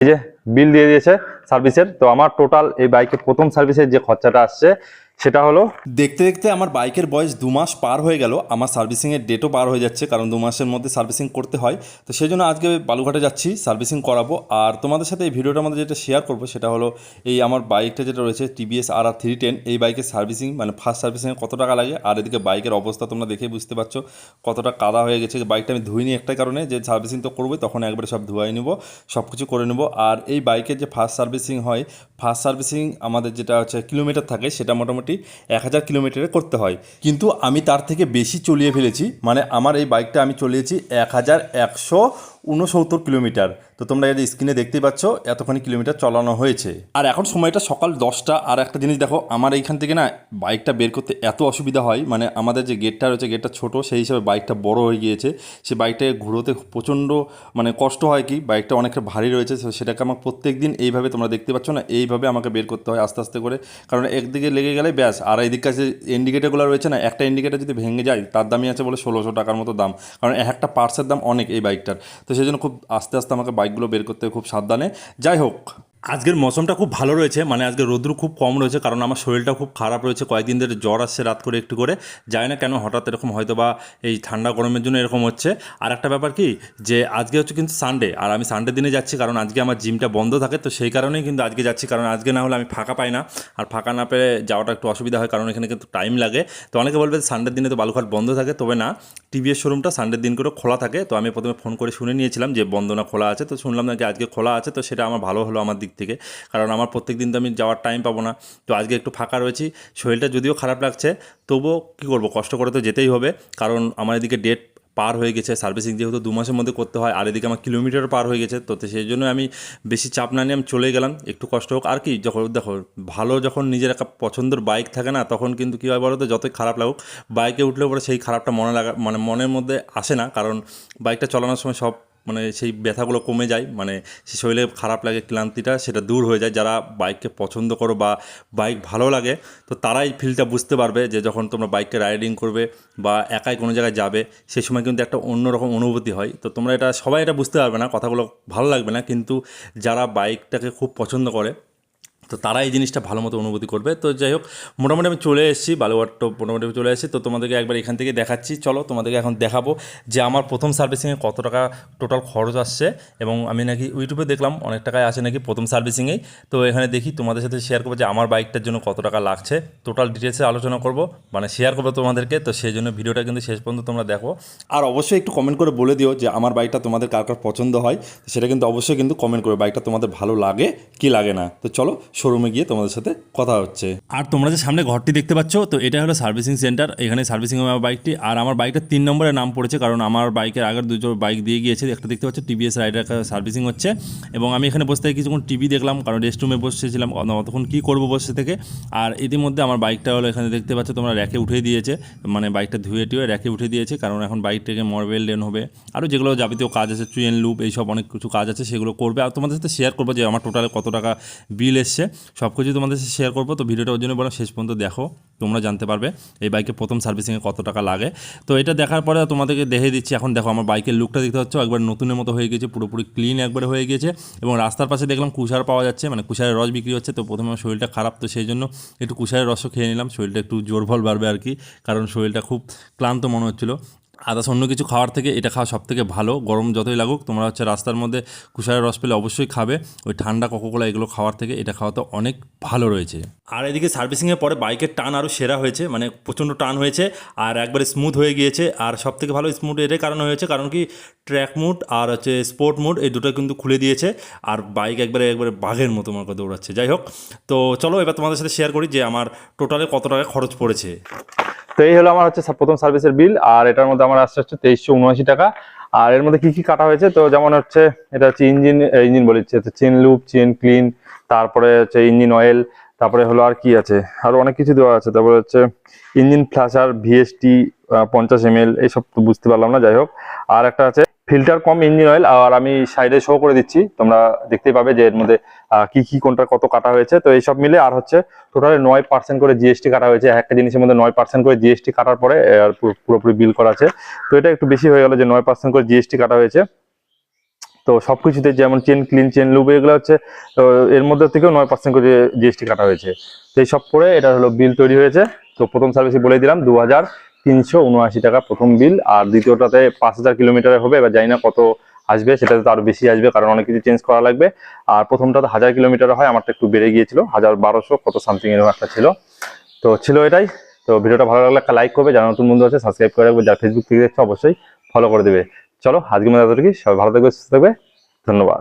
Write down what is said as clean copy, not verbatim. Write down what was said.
এই যে বিল দিয়ে দিয়েছে সার্ভিসের। তো আমার টোটাল এই বাইকের প্রথম সার্ভিসের যে খরচাটা আসছে সেটা হলো, দেখতে দেখতে আমার বাইকের বয়স 2 মাস পার হয়ে গেল, আমার সার্ভিসিংয়ের ডেটও পার হয়ে যাচ্ছে, কারণ 2 মাসের মধ্যে সার্ভিসিং করতে হয়। তো সেই জন্য আজকে বালুঘাটে যাচ্ছি, সার্ভিসিং করাবো। আর তোমাদের সাথে এই ভিডিওটার মধ্যে যেটা শেয়ার করবো সেটা হলো এই আমার বাইকটা যেটা রয়েছে টিভিএস RR 310, এই বাইকের সার্ভিসিং মানে ফার্স্ট সার্ভিসিংয়ে কত টাকা লাগে, আর এদিকে বাইকের অবস্থা তোমরা দেখেই বুঝতে পারছো কতটা কাদা হয়ে গেছে। বাইকটা আমি ধুইনি একটাই কারণে, যে সার্ভিসিং তো করবোই, তখন একবারে সব ধুয়াই নেবো, সব কিছু করে নেবো। আর এই বাইকের যে ফার্স্ট সার্ভিসিং হয়, ফার্স্ট সার্ভিসিং আমাদের যেটা হচ্ছে কিলোমিটার থাকে সেটা মোটামুটি 1000 কিলোমিটারে করতে হয়, কিন্তু আমি তার থেকে বেশি চলিয়ে ফেলেছি। মানে আমার এই বাইকটা আমি চলিয়েছি 1169 কিলোমিটার। তো তোমরা এই স্ক্রিনে দেখতেই পাচ্ছ এতখানি কিলোমিটার চালানো হয়েছে। আর এখন সময়টা সকাল 10টা। আর একটা জিনিস দেখো, আমার এইখান থেকে না বাইকটা বের করতে এত অসুবিধা হয়, মানে আমাদের যে গেটটা রয়েছে গেটটা ছোট, সেই হিসাবে বাইকটা বড় হয়ে গিয়েছে। সে বাইকটাকে ঘুরোতে প্রচণ্ড মানে কষ্ট হয়, কি বাইকটা অনেকটা ভারী রয়েছে, সেটাকে আমার প্রত্যেক দিন এইভাবে তোমরা দেখতে পাচ্ছ না, এইভাবে আমাকে বের করতে হয় আস্তে আস্তে করে, কারণ একদিকে লেগে গেলে ব্যাস। আর এইদিক কাছে ইন্ডিকেটারগুলো রয়েছে না, একটা ইন্ডিকেটার যদি ভেঙে যায় তার দামই আছে বলে 1600 টাকার মতো দাম, কারণ একটা পার্টসের দাম অনেক এই বাইকটার। তো সেই জন্য খুব আস্তে আস্তে আমাকে বাইকগুলো বের করতে খুব সাবধানে। যাই হোক, আজকের মৌসুমটা খুব ভালো রয়েছে, মানে আজকে রোদ্রু খুব কম রয়েছে, কারণ আমার শরীরটা খুব খারাপ রয়েছে, কয়েকদিন ধরে জ্বর আসছে রাত করে একটু করে, জানি না কেন হঠাৎ এরকম, হয়তো বা এই ঠান্ডা গরমের জন্য এরকম হচ্ছে। আর একটা ব্যাপার কি, যে আজকে হচ্ছে কিন্তু সানডে, আর আমি সানডে দিনে যাচ্ছি, কারণ আজকে আমার জিমটা বন্ধ থাকে, তো সেই কারণেই কিন্তু আজকে যাচ্ছি, কারণ আজকে না হলে আমি ফাঁকা পাই না, আর ফাঁকা না পেয়ে যাওয়াটা একটু অসুবিধা হয়, কারণ এখানে কিন্তু টাইম লাগে। তো অনেকে বলবে সানডের দিনে তো বালুঘাট বন্ধ থাকে, তবে না, টিভিএস শোরুমটা সানডের দিন করে খোলা থাকে। তো আমি প্রথমে ফোন করে শুনে নিয়েছিলাম যে বন্ধ না খোলা আছে, তো শুনলাম নাকি আজকে খোলা আছে, তো সেটা আমার ভালো হলো আমার দিক থেকে, কারণ আমার প্রত্যেক দিন তো আমি যাওয়ার টাইম পাবো না। তো আজকে একটু ফাঁকা রয়েছি, শরীরটা যদিও খারাপ লাগছে, তবুও কী করবো, কষ্ট করে তো যেতেই হবে, কারণ আমার এদিকে ডেট পার হয়ে গেছে, সার্ভিসিং যেহেতু 2 মাসের মধ্যে করতে হয়, আর এদিকে আমার কিলোমিটার পার হয়ে গেছে। তো সেই জন্য আমি বেশি চাপ না নিয়ে আমি চলে গেলাম, একটু কষ্ট হোক আর কি। যখন দেখো ভালো, যখন নিজের একটা পছন্দের বাইক থাকে না, তখন কিন্তু কী হয় বলো তো, যতই খারাপ লাগুক বাইকে উঠলে পরে সেই খারাপটা মনে লাগা মানে মনের মধ্যে আসে না, কারণ বাইকটা চালানোর সময় সব মানে সেই ব্যথাগুলো কমে যায়, মানে সে শরীরে খারাপ লাগে ক্লান্তিটা সেটা দূর হয়ে যায়। যারা বাইককে পছন্দ করো বা বাইক ভালো লাগে, তো তারাই ফিলটা বুঝতে পারবে, যে যখন তোমরা বাইককে রাইডিং করবে বা একাই কোনো জায়গায় যাবে, সেই সময় কিন্তু একটা অন্যরকম অনুভূতি হয়। তো তোমরা এটা সবাই এটা বুঝতে পারবে না, কথাগুলো ভালো লাগবে না, কিন্তু যারা বাইকটাকে খুব পছন্দ করে, তো তারা এই জিনিসটা ভালো মতো অনুভূতি করবে। তো যাই হোক, মোটামুটি আমি চলে এসেছি বালুঘাট, মোটামুটি আমি চলে এসেছি। তো তোমাদেরকে একবার এখান থেকে দেখাচ্ছি, চলো তোমাদেরকে এখন দেখাবো যে আমার প্রথম সার্ভিসিংয়ে কত টাকা টোটাল খরচ আসছে। এবং আমি নাকি ইউটিউবে দেখলাম অনেক টাকায় আসে নাকি প্রথম সার্ভিসিংয়েই। তো এখানে দেখি তোমাদের সাথে শেয়ার করবো যে আমার বাইকটার জন্য কত টাকা লাগছে, টোটাল ডিটেলসে আলোচনা করবো, মানে শেয়ার করবো তোমাদেরকে। তো সেই জন্য ভিডিওটা কিন্তু শেষ পর্যন্ত তোমরা দেখো, আর অবশ্যই একটু কমেন্ট করে বলে দিও যে আমার বাইকটা তোমাদের কার কার পছন্দ হয়, সেটা কিন্তু অবশ্যই কিন্তু কমেন্ট করে, বাইকটা তোমাদের ভালো লাগে কি লাগে না। তো চলো শোরুমে গিয়ে তোমাদের সাথে কথা হচ্ছে। আর তোমরা যে সামনে ঘরটি দেখতে পাচ্ছ, তো এটা হলো সার্ভিসিং সেন্টার, এখানে সার্ভিসিং হবে আমার বাইকটি। আর আমার বাইকটা 3 নম্বরে নাম পড়েছে, কারণ আমার বাইকের আগের দুটো বাইক দিয়ে গিয়েছে, একটা দেখতে পাচ্ছ টিভিএস রাইডার সার্ভিসিং হচ্ছে। এবং আমি এখানে বসে থেকে কিছুক্ষণ টিভি দেখলাম, কারণ রেস্ট রুমে বসেছিলাম, তখন কী করবো বসে থেকে। আর ইতিমধ্যে আমার বাইকটা হলো এখানে দেখতে পাচ্ছ তোমরা র্যাকে উঠে দিয়েছে, মানে বাইকটা ধুয়ে টুয়ে র্যাকে উঠে দিয়েছে, কারণ এখন বাইকটাকে মরবেল ডেন হবে, আরও যেগুলো যাবতীয় কাজ আছে, চুয়েন লুপ, এইসব অনেক কিছু কাজ আছে, সেগুলো করবে। আর তোমাদের সাথে শেয়ার করবো যে আমার টোটালে কত টাকা বিল এসছে, সব কিছু তোমাদের সাথে শেয়ার করবো। তো ভিডিওটা ওর জন্য বলো শেষ পর্যন্ত দেখো, তোমরা জানতে পারবে এই বাইকে প্রথম সার্ভিসিংয়ে কত টাকা লাগে। তো এটা দেখার পরে তোমাদেরকে দেখে দিচ্ছি। এখন দেখো আমার বাইকের লুকটা দেখতে পাচ্ছ, একবার নতুনের মতো হয়ে গেছে, পুরোপুরি ক্লিন একবারে হয়ে গেছে। এবং রাস্তার পাশে দেখলাম কুশার পাওয়া যাচ্ছে, মানে কুশারের রস বিক্রি হচ্ছে। তো প্রথমে আমার শরীরটা খারাপ, তো সেই জন্য একটু কুশারের রসও খেয়ে নিলাম, শরীরটা একটু জোর বল বাড়বে আর কি, কারণ শরীরটা খুব ক্লান্ত মনে হচ্ছিলো। আদার্স অন্য কিছু খাওয়ার থেকে এটা খাওয়া সব থেকে ভালো, গরম যতই লাগুক তোমরা হচ্ছে রাস্তার মধ্যে কুশারের রস পেলে অবশ্যই খাবে, ওই ঠান্ডা কোকোকোলা এগুলো খাওয়ার থেকে এটা খাওয়া তো অনেক ভালো রয়েছে। আর এদিকে সার্ভিসিংয়ের পরে বাইকের টান আরও সেরা হয়েছে, মানে প্রচণ্ড টান হয়েছে, আর একবারে স্মুথ হয়ে গিয়েছে। আর সব থেকে ভালো স্মুথ এটাই কারণ হয়েছে, কারণ কি ট্র্যাক মুড আর হচ্ছে স্পোর্ট মুড, এই দুটো কিন্তু খুলে দিয়েছে, আর বাইক একবারে বাঘের মতো আমাকে দৌড়াচ্ছে। যাই হোক, তো চলো এবার তোমাদের সাথে শেয়ার করি যে আমার টোটালে কত টাকা খরচ পড়েছে। তো এই হলো আমার হচ্ছে প্রথম সার্ভিসের বিল, আর এটার মধ্যে আমার আসছে হচ্ছে 2379 টাকা। আর এর মধ্যে কি কি কাটা হয়েছে, তো যেমন হচ্ছে এটা হচ্ছে ইঞ্জিন বলেছে, চেন লুপ, চেন ক্লিন, তারপরে হচ্ছে ইঞ্জিন অয়েল, তারপরে হলো আর কি আছে, আরো অনেক কিছু দেওয়া আছে। তারপরে হচ্ছে ইঞ্জিন ফ্লাশার, ভিএসটি 50 ml, এইসব তো বুঝতে পারলাম না, যাই হোক। আর একটা আছে ফিল্টার কম ইঞ্জিন অয়েল, আর আমি সাইডে শো করে দিচ্ছি, তোমরা দেখতেই পাবে যে এর মধ্যে কি কি কোনটা কত কাটা হয়েছে। তো এইসব মিলে আর হচ্ছে টোটালি 9% করে জিএসটি কাটা হয়েছে, একটা জিনিসের মধ্যে 9% করে জিএসটি কাটার পরে পুরোপুরি বিল করা আছে। তো এটা একটু বেশি হয়ে গেল যে 9% করে জিএসটি কাটা হয়েছে। তো সবকিছুতে যেমন চেন ক্লিন চেন লুপ এগুলো হচ্ছে এর মধ্যে থেকেও 9% করে জিএসটি কাটা হয়েছে। তো এই সব করে এটা হলো বিল তৈরি হয়েছে। তো প্রথম সার্ভিসে বলে দিলাম 2379 টাকা প্রথম বিল, আর দ্বিতীয়টাতে 5000 কিলোমিটারে হবে। এবার জানি না কত আসবে, সেটাতে তো আরো বেশি আসবে কারণ অনেক কিছু চেঞ্জ করা লাগবে। আর প্রথমটাতে 1000 কিলোমিটার হয়, আমারটা একটু বেড়ে গিয়েছিল, 1200 কত সামথিং এরকম একটা ছিল। তো ছিল এটাই। তো ভিডিওটা ভালো লাগলে একটা লাইক করবে, যারা নতুন বন্ধু আছে সাবস্ক্রাইব করে রাখবে, যারা ফেসবুক থেকে দেখছো অবশ্যই ফলো করে দেবে। চলো আজকের মতো এতটুকুই, সবাই ভালো থাকবে, সুস্থ থাকবে, ধন্যবাদ।